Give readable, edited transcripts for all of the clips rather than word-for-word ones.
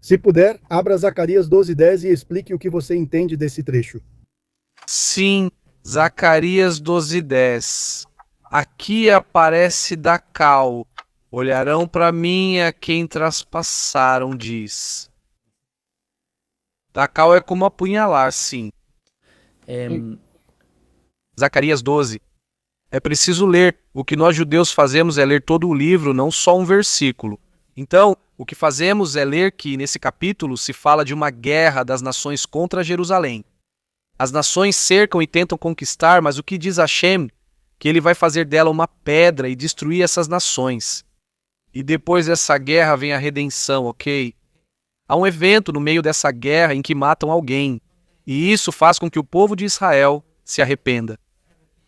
Se puder, abra Zacarias 12:10 e explique o que você entende desse trecho. Sim, Zacarias 12:10. Aqui aparece Dacal. Olharão para mim a quem traspassaram, diz. Dacal é como apunhalar, sim. Zacarias 12. É preciso ler. O que nós judeus fazemos é ler todo o livro, não só um versículo. Então, o que fazemos é ler que, nesse capítulo, se fala de uma guerra das nações contra Jerusalém. As nações cercam e tentam conquistar, mas o que diz Hashem? Que ele vai fazer dela uma pedra e destruir essas nações. E depois dessa guerra vem a redenção, ok? Há um evento no meio dessa guerra em que matam alguém. E isso faz com que o povo de Israel se arrependa.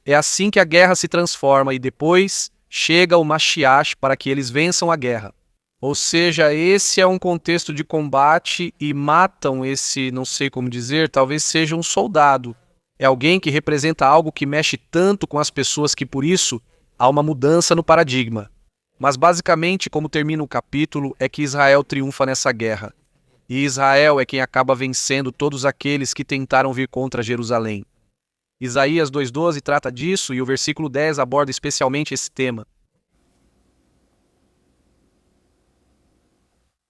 É assim que a guerra se transforma e depois chega o Mashiach para que eles vençam a guerra. Ou seja, esse é um contexto de combate e matam esse, não sei como dizer, talvez seja um soldado. É alguém que representa algo que mexe tanto com as pessoas que por isso há uma mudança no paradigma. Mas basicamente, como termina o capítulo, é que Israel triunfa nessa guerra. E Israel é quem acaba vencendo todos aqueles que tentaram vir contra Jerusalém. Isaías 2:12 trata disso e o versículo 10 aborda especialmente esse tema.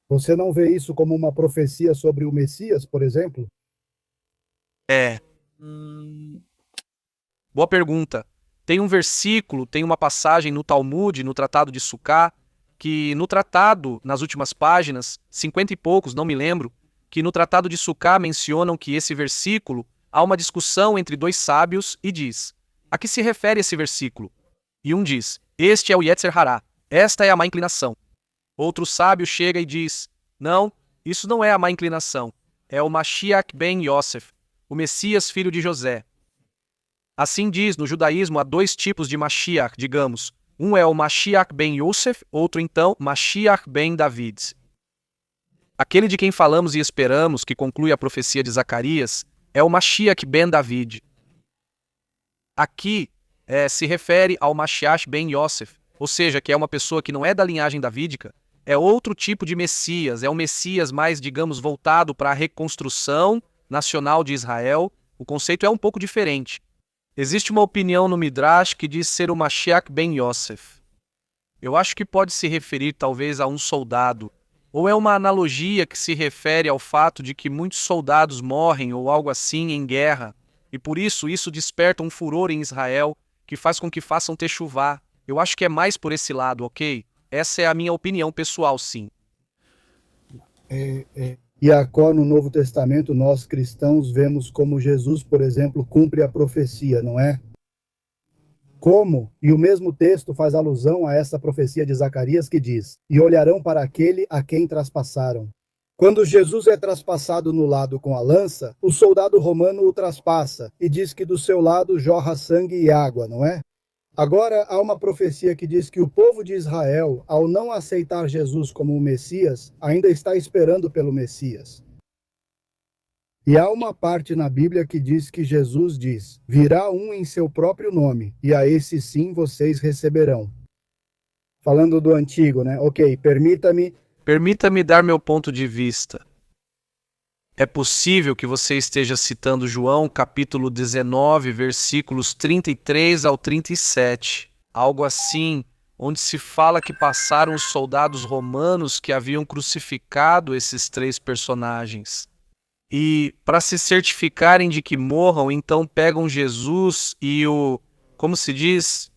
Você não vê isso como uma profecia sobre o Messias, por exemplo? É. Boa pergunta. Tem um versículo, tem uma passagem no Talmud, no Tratado de Sukká, que no tratado, nas últimas páginas, 50 e poucos, não me lembro, que no Tratado de Sukká mencionam que esse versículo há uma discussão entre dois sábios e diz: a que se refere esse versículo? E um diz: este é o Yetzer Hará, esta é a má inclinação. Outro sábio chega e diz: não, isso não é a má inclinação, é o Mashiach ben Yosef, o Messias filho de José. Assim diz, no judaísmo há dois tipos de Mashiach, digamos. Um é o Mashiach ben Yosef, outro então, Mashiach ben David. Aquele de quem falamos e esperamos, que conclui a profecia de Zacarias, é o Mashiach ben David. Aqui se refere ao Mashiach ben Yosef, ou seja, que é uma pessoa que não é da linhagem davídica, é outro tipo de Messias, é um Messias mais, digamos, voltado para a reconstrução nacional de Israel. O conceito é um pouco diferente. Existe uma opinião no Midrash que diz ser o Mashiach ben Yosef. Eu acho que pode se referir talvez a um soldado, ou é uma analogia que se refere ao fato de que muitos soldados morrem ou algo assim em guerra, e por isso desperta um furor em Israel que faz com que façam techuvá. Eu acho que é mais por esse lado, ok? Essa é a minha opinião pessoal, sim. Jacó, no Novo Testamento, nós cristãos vemos como Jesus, por exemplo, cumpre a profecia, não é? Como? E o mesmo texto faz alusão a essa profecia de Zacarias que diz: e olharão para aquele a quem traspassaram. Quando Jesus é traspassado no lado com a lança, o soldado romano o traspassa e diz que do seu lado jorra sangue e água, não é? Agora, há uma profecia que diz que o povo de Israel, ao não aceitar Jesus como o Messias, ainda está esperando pelo Messias. E há uma parte na Bíblia que diz que Jesus diz: virá um em seu próprio nome, e a esse sim vocês receberão. Falando do antigo, né? Ok, Permita-me dar meu ponto de vista. É possível que você esteja citando João, capítulo 19, versículos 33 ao 37. Algo assim, onde se fala que passaram os soldados romanos que haviam crucificado esses três personagens. E, para se certificarem de que morram, então pegam Jesus e como se diz?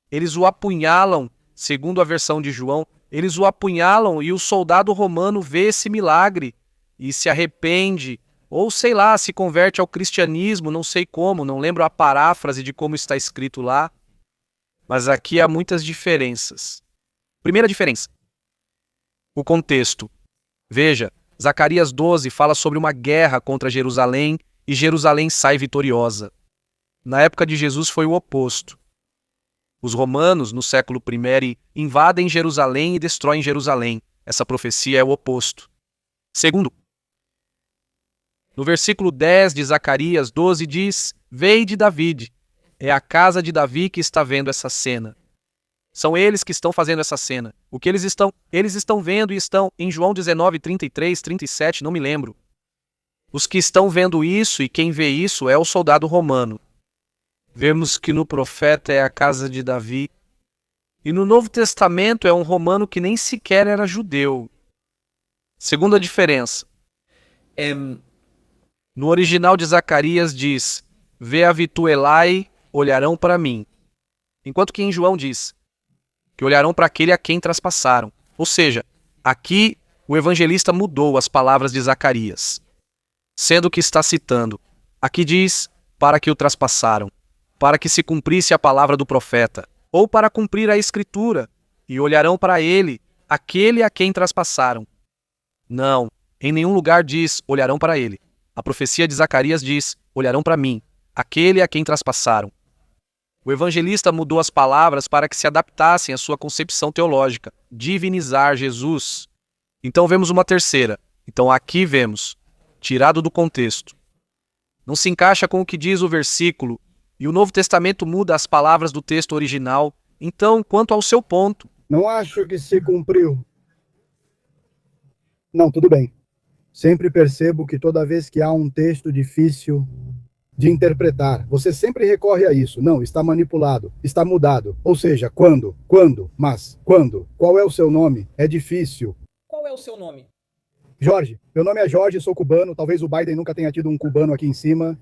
Eles o apunhalam, segundo a versão de João, eles o apunhalam e o soldado romano vê esse milagre e se arrepende, ou sei lá, se converte ao cristianismo, não sei como, não lembro a paráfrase de como está escrito lá, mas aqui há muitas diferenças. Primeira diferença, o contexto. Veja, Zacarias 12 fala sobre uma guerra contra Jerusalém e Jerusalém sai vitoriosa. Na época de Jesus foi o oposto. Os romanos, no século I, invadem Jerusalém e destroem Jerusalém. Essa profecia é o oposto. Segundo, no versículo 10 de Zacarias 12 diz: Vei de David. É a casa de Davi que está vendo essa cena. São eles que estão fazendo essa cena. O que eles estão vendo e estão em João 19, 33, 37, não me lembro. Os que estão vendo isso e quem vê isso é o soldado romano. Vemos que no profeta é a casa de Davi. E no Novo Testamento é um romano que nem sequer era judeu. Segunda diferença. No original de Zacarias diz: Vê a vituelai, olharão para mim. Enquanto que em João diz que olharão para aquele a quem traspassaram. Ou seja, aqui o evangelista mudou as palavras de Zacarias, sendo que está citando. Aqui diz, para que o traspassaram, para que se cumprisse a palavra do profeta, ou para cumprir a escritura, e olharão para ele, aquele a quem traspassaram. Não, em nenhum lugar diz, olharão para ele. A profecia de Zacarias diz, olharão para mim, aquele a quem traspassaram. O evangelista mudou as palavras para que se adaptassem à sua concepção teológica, divinizar Jesus. Então vemos uma terceira. Então aqui vemos, tirado do contexto. Não se encaixa com o que diz o versículo, e o Novo Testamento muda as palavras do texto original. Então, quanto ao seu ponto... Não acho que se cumpriu. Não, tudo bem. Sempre percebo que toda vez que há um texto difícil de interpretar, você sempre recorre a isso. Não, está manipulado, está mudado. Ou seja, quando, mas, quando? Qual é o seu nome? É difícil. Qual é o seu nome? Jorge. Meu nome é Jorge, sou cubano. Talvez o Biden nunca tenha tido um cubano aqui em cima.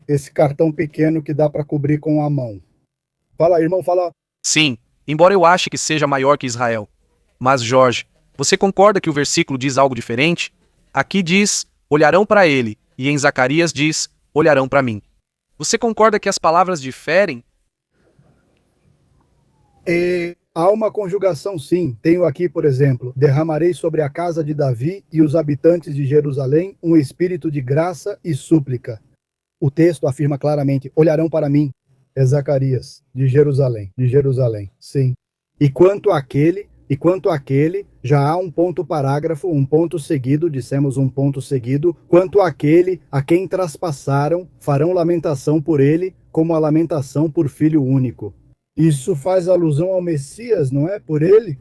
Esse cartão pequeno que dá para cobrir com a mão. Fala, irmão, fala. Sim, embora eu ache que seja maior que Israel. Mas, Jorge, você concorda que o versículo diz algo diferente? Aqui diz, olharão para ele, e em Zacarias diz, olharão para mim. Você concorda que as palavras diferem? Há uma conjugação, sim. Tenho aqui, por exemplo, derramarei sobre a casa de Davi e os habitantes de Jerusalém um espírito de graça e súplica. O texto afirma claramente, olharão para mim. É Zacarias, de Jerusalém, sim. E quanto àquele, já há um ponto parágrafo, um ponto seguido, dissemos um ponto seguido, quanto àquele a quem traspassaram, farão lamentação por ele, como a lamentação por filho único. Isso faz alusão ao Messias, não é? Por ele?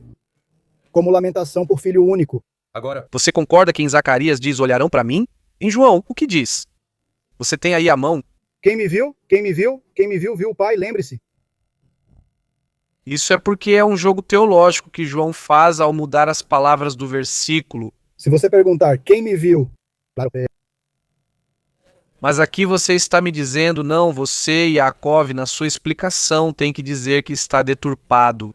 Como lamentação por filho único. Agora, você concorda que em Zacarias diz olharão para mim? Em João, o que diz? Você tem aí a mão? Quem me viu, viu o Pai, lembre-se. Isso é porque é um jogo teológico que João faz ao mudar as palavras do versículo. Se você perguntar, quem me viu? Claro, Mas aqui você está me dizendo, não, você, Yaakov, na sua explicação tem que dizer que está deturpado.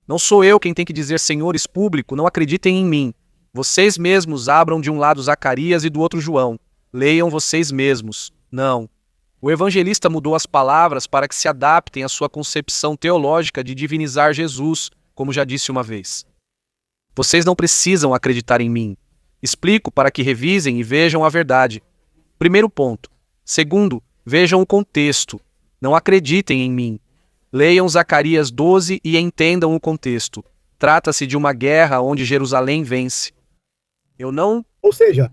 Não sou eu quem tem que dizer, senhores público, não acreditem em mim. Vocês mesmos abram de um lado Zacarias e do outro João. Leiam vocês mesmos. Não. O evangelista mudou as palavras para que se adaptem à sua concepção teológica de divinizar Jesus, como já disse uma vez. Vocês não precisam acreditar em mim. Explico para que revisem e vejam a verdade. Primeiro ponto. Segundo, vejam o contexto. Não acreditem em mim. Leiam Zacarias 12 e entendam o contexto. Trata-se de uma guerra onde Jerusalém vence. Eu não... Ou seja...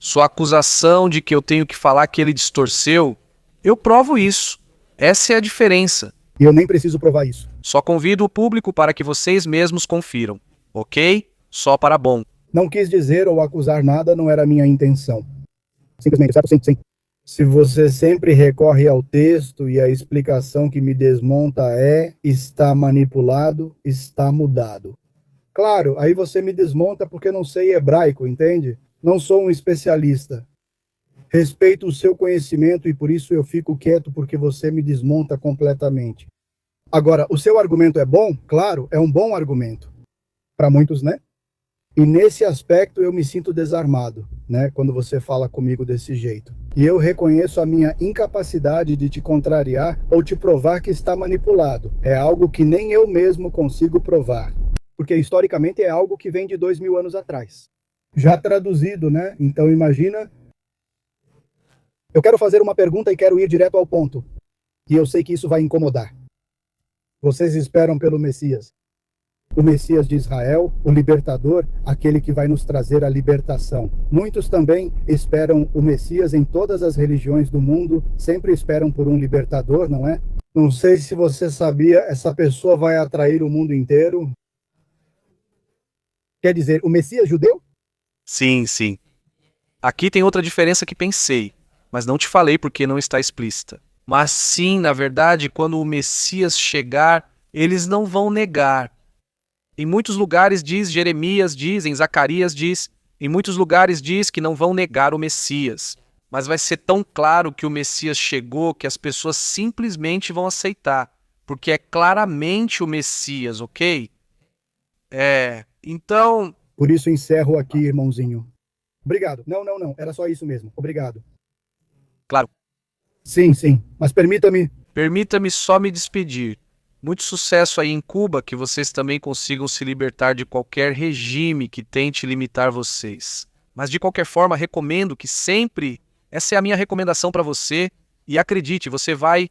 Sua acusação de que eu tenho que falar que ele distorceu, eu provo isso. Essa é a diferença. E eu nem preciso provar isso. Só convido o público para que vocês mesmos confiram. Ok? Só para bom. Não quis dizer ou acusar nada, não era a minha intenção. Simplesmente, certo? Sim. Se você sempre recorre ao texto e a explicação que me desmonta está manipulado, está mudado. Claro, aí você me desmonta porque não sei hebraico, entende? Não sou um especialista. Respeito o seu conhecimento e por isso eu fico quieto porque você me desmonta completamente. Agora, o seu argumento é bom? Claro, é um bom argumento. Para muitos, né? E nesse aspecto eu me sinto desarmado, né? Quando você fala comigo desse jeito. E eu reconheço a minha incapacidade de te contrariar ou te provar que está manipulado. É algo que nem eu mesmo consigo provar. Porque historicamente é algo que vem de 2000 anos atrás. Já traduzido, né? Então imagina... Eu quero fazer uma pergunta e quero ir direto ao ponto. E eu sei que isso vai incomodar. Vocês esperam pelo Messias. O Messias de Israel, o libertador, aquele que vai nos trazer a libertação. Muitos também esperam o Messias em todas as religiões do mundo, sempre esperam por um libertador, não é? Não sei se você sabia, essa pessoa vai atrair o mundo inteiro. Quer dizer, o Messias judeu? Sim, sim. Aqui tem outra diferença que pensei, mas não te falei porque não está explícita. Mas sim, na verdade, quando o Messias chegar, eles não vão negar. Em muitos lugares diz, Jeremias diz, em Zacarias diz, em muitos lugares diz que não vão negar o Messias. Mas vai ser tão claro que o Messias chegou que as pessoas simplesmente vão aceitar, porque é claramente o Messias, ok? Então, Por isso encerro aqui, irmãozinho. Obrigado. Não. Era só isso mesmo. Obrigado. claro, Sim, sim. Mas permita-me. permita-me só me despedir. Muito sucesso aí em Cuba, que vocês também consigam se libertar de qualquer regime que tente limitar vocês. Mas de qualquer forma, recomendo que sempre, essa é a minha recomendação para você, e acredite, você vai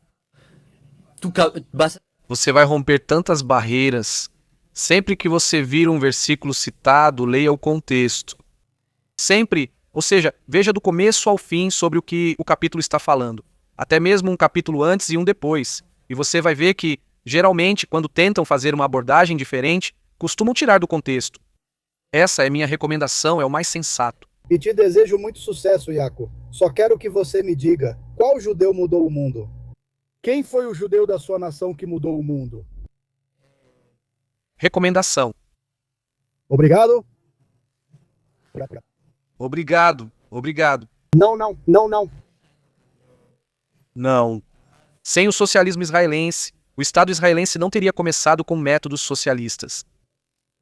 romper tantas barreiras. Sempre que você vir um versículo citado, leia o contexto. Sempre, ou seja, veja do começo ao fim sobre o que o capítulo está falando. Até mesmo um capítulo antes e um depois. E você vai ver que, geralmente, quando tentam fazer uma abordagem diferente, costumam tirar do contexto. Essa é minha recomendação, é o mais sensato. E te desejo muito sucesso, Iaco. Só quero que você me diga, qual judeu mudou o mundo? Quem foi o judeu da sua nação que mudou o mundo? Recomendação. Obrigado? Obrigado. Não. Não. Sem o socialismo israelense, o Estado israelense não teria começado com métodos socialistas.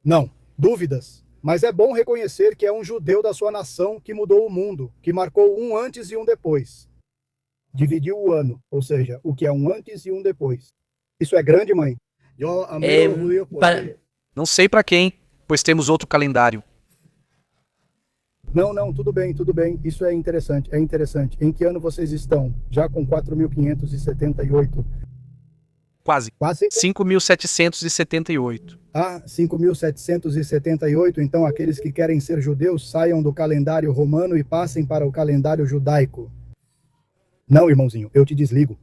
Não. Dúvidas. Mas é bom reconhecer que é um judeu da sua nação que mudou o mundo, que marcou um antes e um depois. Dividiu o ano, ou seja, o que é um antes e um depois. Isso é grande, mãe? Não sei para quem, pois temos outro calendário. Não, tudo bem. Isso é interessante. Em que ano vocês estão? Já com 4.578? Quase. 5.778. 5.778. Então, aqueles que querem ser judeus saiam do calendário romano e passem para o calendário judaico. Não, irmãozinho, eu te desligo.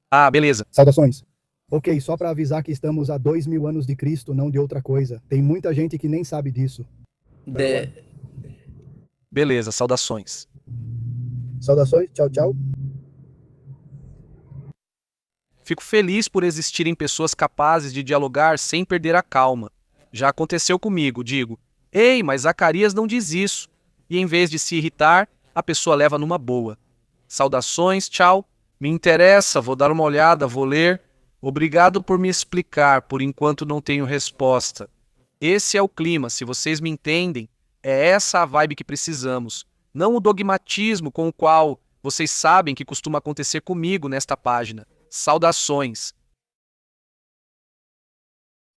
Ah, beleza. Saudações. Ok, só para avisar que estamos a 2.000 anos de Cristo, não de outra coisa. Tem muita gente que nem sabe disso. Beleza, saudações. Saudações, tchau. Fico feliz por existirem pessoas capazes de dialogar sem perder a calma. Já aconteceu comigo, digo, ei, mas Zacarias não diz isso. E em vez de se irritar, a pessoa leva numa boa. Saudações, tchau. Me interessa, vou dar uma olhada, vou ler. Obrigado por me explicar, por enquanto não tenho resposta. Esse é o clima, se vocês me entendem, é essa a vibe que precisamos. Não o dogmatismo com o qual vocês sabem que costuma acontecer comigo nesta página. Saudações.